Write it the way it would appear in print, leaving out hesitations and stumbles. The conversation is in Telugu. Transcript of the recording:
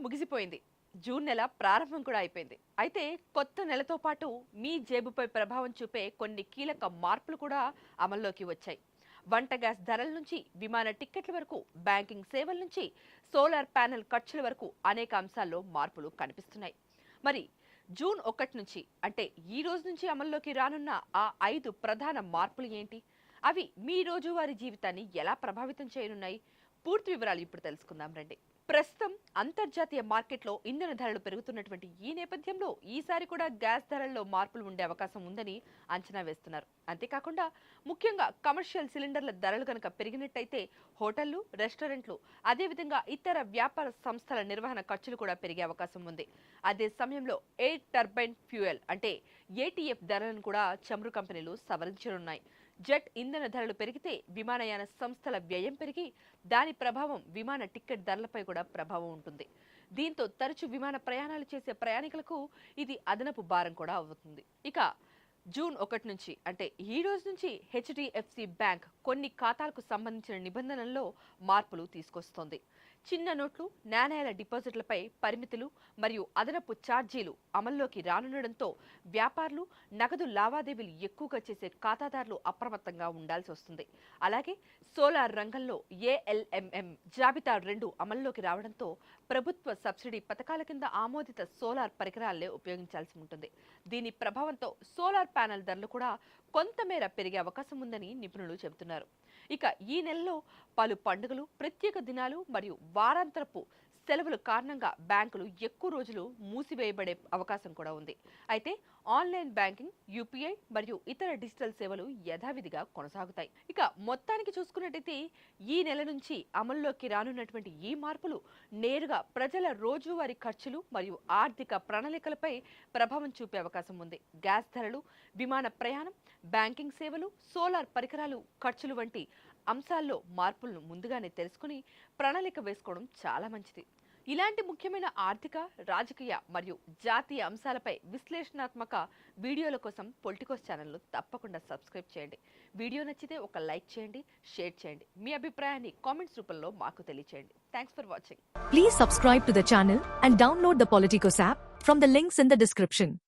ముగిసిపోయింది. జూన్ నెల ప్రారంభం కూడా అయిపోయింది. అయితే కొత్త నెలతో పాటు మీ జేబుపై ప్రభావం చూపే కొన్ని కీలక మార్పులు కూడా అమల్లోకి వచ్చాయి. వంట గ్యాస్ ధరల నుంచి విమాన టిక్కెట్ల వరకు, బ్యాంకింగ్ సేవల నుంచి సోలార్ ప్యానెల్ ఖర్చుల వరకు అనేక అంశాల్లో మార్పులు కనిపిస్తున్నాయి. మరి జూన్ 1 నుంచి అంటే ఈ రోజు నుంచి అమల్లోకి రానున్న ఆ 5 ప్రధాన మార్పులు ఏంటి? అవి మీ రోజువారీ జీవితాన్ని ఎలా ప్రభావితం చేయనున్నాయి? పూర్తి వివరాలు ఇప్పుడు తెలుసుకుందాం రండి. ప్రస్తుతం అంతర్జాతీయ మార్కెట్లో ఇంధన ధరలు పెరుగుతున్నటువంటి ఈ నేపథ్యంలో ఈసారి కూడా గ్యాస్ ధరల్లో మార్పులు ఉండే అవకాశం ఉందని అంచనా వేస్తున్నారు. అంతేకాకుండా ముఖ్యంగా కమర్షియల్ సిలిండర్ల ధరలు కనుక పెరిగినట్టయితే హోటళ్లు, రెస్టారెంట్లు, అదేవిధంగా ఇతర వ్యాపార సంస్థల నిర్వహణ ఖర్చులు కూడా పెరిగే అవకాశం ఉంది. అదే సమయంలో ఎయిర్ టర్బైన్ ఫ్యూయల్ అంటే ఏటీఎఫ్ ధరలను కూడా చమురు కంపెనీలు సవరించనున్నాయి. జెట్ ఇంధన ధరలు పెరిగితే విమానయాన సంస్థల వ్యయం పెరిగి దాని ప్రభావం విమాన టికెట్ ధరలపై కూడా ప్రభావం ఉంటుంది. దీంతో తరచు విమాన ప్రయాణాలు చేసే ప్రయాణికులకు ఇది అదనపు భారం కూడా అవుతుంది. ఇక జూన్ 1 నుంచి అంటే ఈ రోజు నుంచి హెచ్డిఎఫ్సి బ్యాంక్ కొన్ని ఖాతాలకు సంబంధించిన నిబంధనల్లో మార్పులు తీసుకొస్తోంది. చిన్న నోట్లు, నాణేల డిపాజిట్లపై పరిమితులు మరియు అదనపు ఛార్జీలు అమల్లోకి రానుండడంతో వ్యాపారులు, నగదు లావాదేవీలు ఎక్కువగా చేసే ఖాతాదారులు అప్రమత్తంగా ఉండాల్సి వస్తుంది. అలాగే సోలార్ రంగంలో ఏఎల్ఎంఎం జాబితా 2 అమల్లోకి రావడంతో ప్రభుత్వ సబ్సిడీ పథకాల కింద ఆమోదిత సోలార్ పరికరాలే ఉపయోగించాల్సి ఉంటుంది. దీని ప్రభావంతో సోలార్ ప్యానెల్ ధరలు కూడా కొంతమేర పెరిగే అవకాశం ఉందని నిపుణులు చెబుతున్నారు. ఇక ఈ నెలలో పలు పండుగలు, ప్రత్యేక దినాలు మరియు వారాంతరపు సెలవుల కారణంగా బ్యాంకులు ఎక్కువ రోజులు మూసివేయబడే అవకాశం కూడా ఉంది. అయితే ఆన్లైన్ బ్యాంకింగ్, యూపీఐ మరియు ఇతర డిజిటల్ సేవలు యథావిధిగా కొనసాగుతాయి. ఇక మొత్తానికి చూసుకున్నట్టయితే ఈ నెల నుంచి అమల్లోకి రానున్నటువంటి ఈ మార్పులు నేరుగా ప్రజల రోజువారీ ఖర్చులు మరియు ఆర్థిక ప్రణాళికలపై ప్రభావం చూపే అవకాశం ఉంది. గ్యాస్ ధరలు, విమాన ప్రయాణం, బ్యాంకింగ్ సేవలు, సోలార్ పరికరాలు ఖర్చులు వంటి అంశాల్లో మార్పులను ముందుగానే తెలుసుకుని ప్రణాళిక వేసుకోవడం చాలా మంచిది. ఇలాంటి ముఖ్యమైన ఆర్థిక, రాజకీయ మరియు జాతీయ అంశాలపై విశ్లేషణాత్మక వీడియోల కోసం పొలిటికోస్ ఛానల్ను తప్పకుండా సబ్స్క్రైబ్ చేయండి. వీడియో నచ్చితే ఒక లైక్ చేయండి, షేర్ చేయండి. మీ అభిప్రాయాన్ని కామెంట్స్ రూపంలో మాకు తెలియచేయండి. Thanks for watching. Please subscribe to the channel and download the Politicos app from the links in the description.